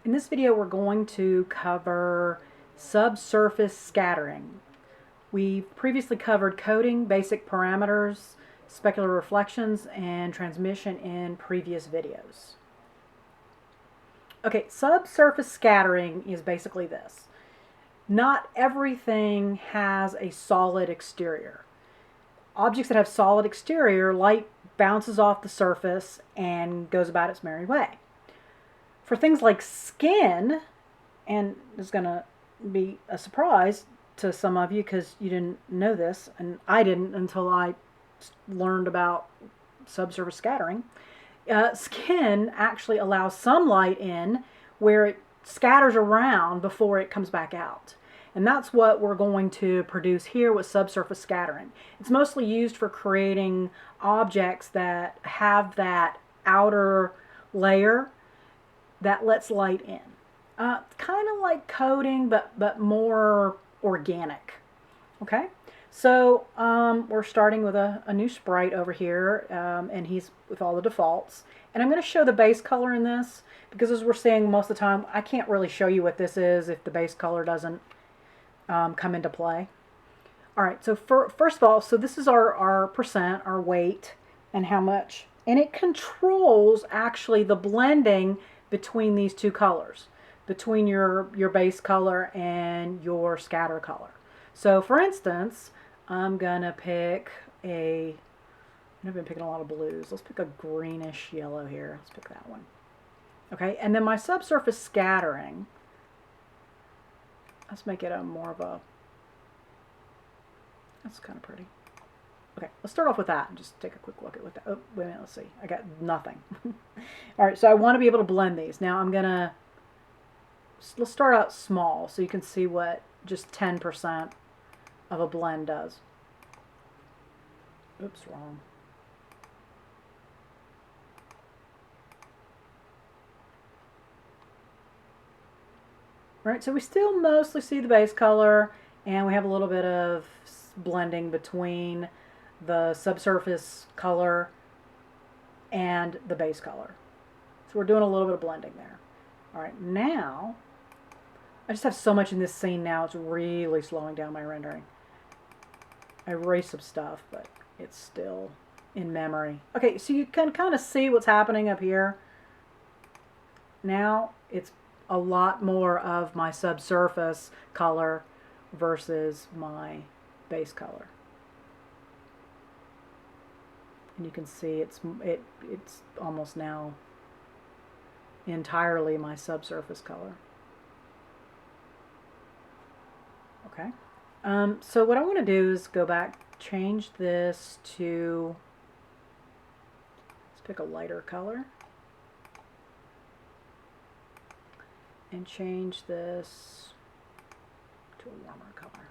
In this video, we're going to cover subsurface scattering. We've previously covered coding, basic parameters, specular reflections, and transmission in previous videos. Okay, subsurface scattering is basically this. Not everything has a solid exterior. Objects that have solid exterior, light bounces off the surface and goes about its merry way. For things like skin, and this is going to be a surprise to some of you because you didn't know this, and I didn't until I learned about subsurface scattering. Skin actually allows some light in where it scatters around before it comes back out. And that's what we're going to produce here with subsurface scattering. It's mostly used for creating objects that have that outer layer that lets light in. Kind of like coding, but more organic. Okay, so we're starting with a new sprite over here, and he's with all the defaults. And I'm going to show the base color in this, because as we're seeing most of the time, I can't really show you what this is if the base color doesn't come into play. All right, so first of all, so this is our percent, our weight, and how much. And it controls actually the blending between these two colors, between your base color and your scatter color. So for instance, I'm gonna pick I've been picking a lot of blues. Let's pick a greenish yellow here. Let's pick that one. Okay, and then my subsurface scattering, let's make it more of a, that's kind of pretty. Okay, let's start off with that and just take a quick look at what that, oh, wait a minute, let's see. I got nothing. All right, so I want to be able to blend these. Now I'm gonna, let's start out small so you can see what just 10% of a blend does. Oops, wrong. All right, so we still mostly see the base color, and we have a little bit of blending between the subsurface color and the base color. So we're doing a little bit of blending there. All right, now, I just have so much in this scene now, it's really slowing down my rendering. I erased some stuff, but it's still in memory. Okay, so you can kind of see what's happening up here. Now it's a lot more of my subsurface color versus my base color. And you can see it's almost now entirely my subsurface color. Okay. So what I want to do is go back, change this to, let's pick a lighter color, and change this to a warmer color.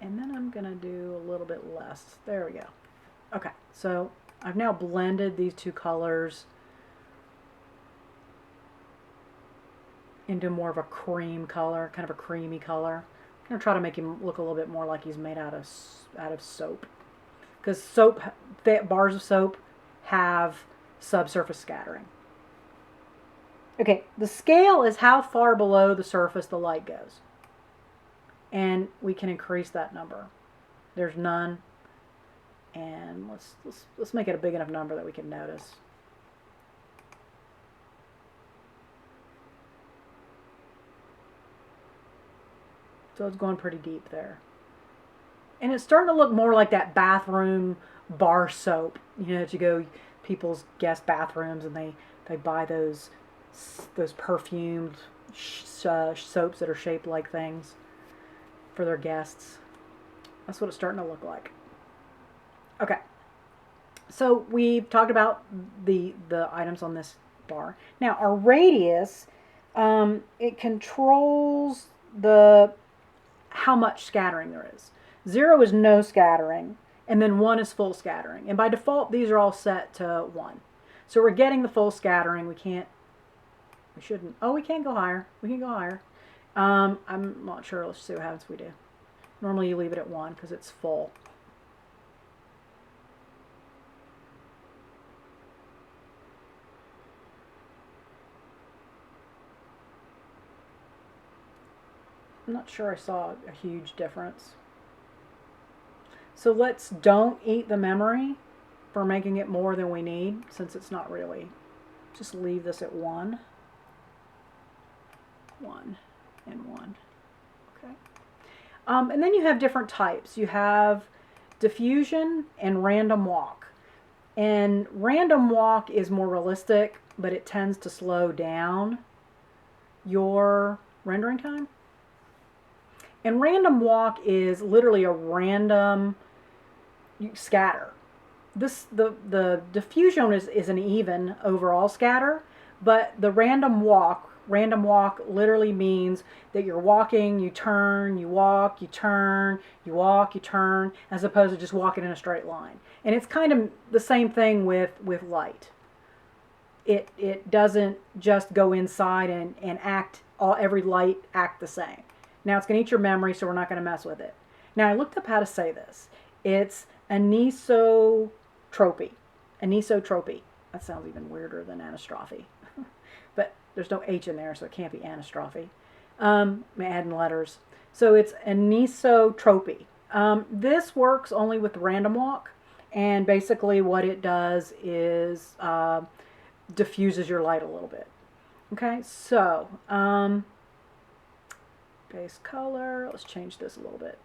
And then I'm going to do a little bit less. There we go. Okay, so I've now blended these two colors into more of a cream color, kind of a creamy color. I'm going to try to make him look a little bit more like he's made out of soap. Because soap, bars of soap have subsurface scattering. Okay, the scale is how far below the surface the light goes. And we can increase that number. There's none. And let's make it a big enough number that we can notice. So it's going pretty deep there. And it's starting to look more like that bathroom bar soap. You know, that you go people's guest bathrooms and they buy those perfumed soaps that are shaped like things for their guests. That's what it's starting to look like. Okay, so we've talked about the items on this bar. Now our radius, it controls how much scattering there is. 0 is no scattering, and then 1 is full scattering. And by default, these are all set to 1. So we're getting the full scattering. We shouldn't. Oh, we can go higher. We can go higher. I'm not sure. Let's see what happens if we do. Normally you leave it at 1 because it's full. I'm not sure I saw a huge difference. So let's don't eat the memory for making it more than we need, since it's not really. Just leave this at 1. 1 and 1. Okay. And then you have different types. You have diffusion and random walk. And random walk is more realistic, but it tends to slow down your rendering time. And random walk is literally a random scatter. The diffusion is an even overall scatter, but the random walk literally means that you're walking, you turn, you walk, you turn, you walk, you turn, as opposed to just walking in a straight line. And it's kind of the same thing with light. It doesn't just go inside and act, every light act the same. Now it's going to eat your memory, so we're not going to mess with it. Now I looked up how to say this. It's anisotropy. Anisotropy. That sounds even weirder than anastrophe. But there's no H in there, so it can't be anastrophe. I'm adding letters. So it's anisotropy. This works only with random walk, and basically what it does is diffuses your light a little bit. Okay, so base color, let's change this a little bit.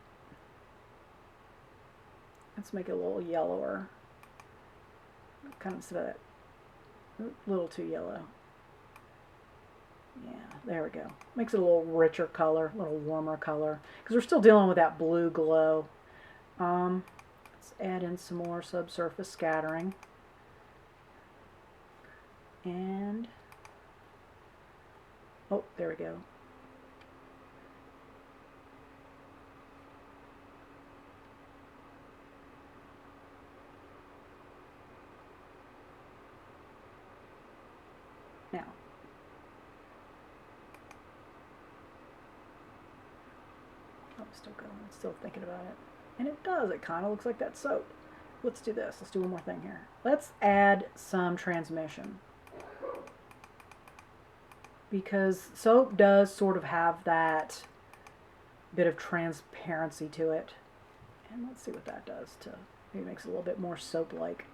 Let's make it a little yellower. Kind of instead of that, a little too yellow. Yeah, there we go. Makes it a little richer color, a little warmer color, because we're still dealing with that blue glow. Let's add in some more subsurface scattering. And, oh, there we go. Now, oh, I'm still going, I'm still thinking about it. And it does, it kind of looks like that soap. Let's do this, let's do one more thing here. Let's add some transmission. Because soap does sort of have that bit of transparency to it. And let's see what that does to, maybe it makes it a little bit more soap-like.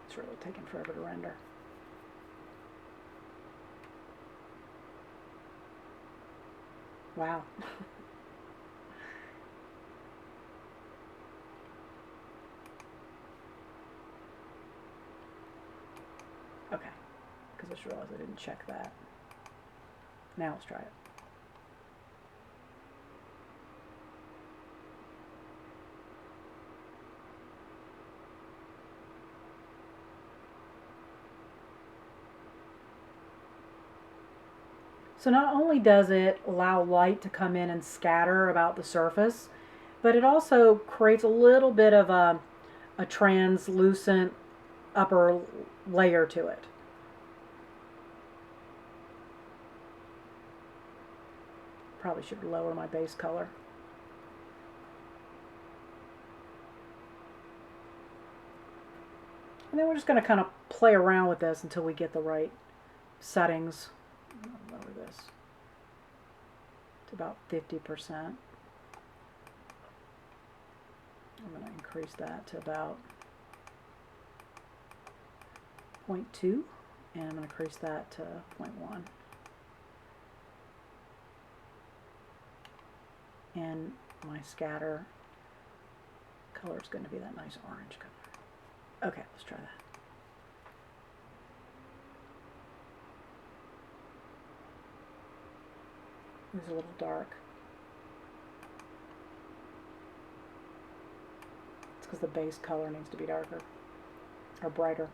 It's really taking forever to render. Wow. Okay, because I just realized I didn't check that. Now let's try it. So not only does it allow light to come in and scatter about the surface, but it also creates a little bit of a translucent upper layer to it. Probably should lower my base color. And then we're just going to kind of play around with this until we get the right settings. I'll lower this to about 50%. I'm going to increase that to about 0.2, and I'm going to increase that to 0.1. And my scatter color is going to be that nice orange color. Okay, let's try that. It's a little dark. It's because the base color needs to be darker or brighter.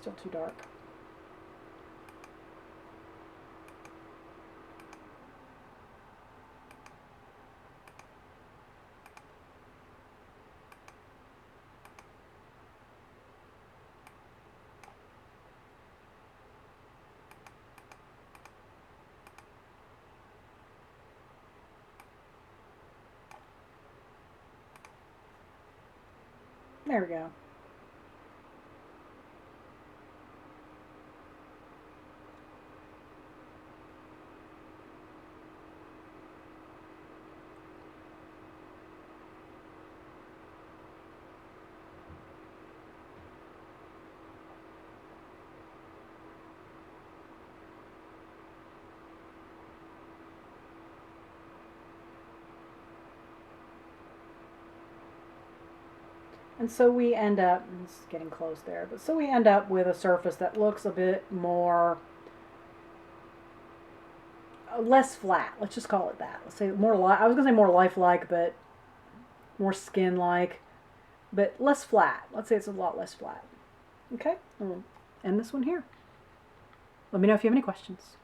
still too dark. There we go. And so we end up, it's getting close there, but so we end up with a surface that looks a bit more, less flat. Let's just call it that. Let's say more, I was going to say more lifelike, but more skin-like, but less flat. Let's say it's a lot less flat. Okay, we'll end this one here. Let me know if you have any questions.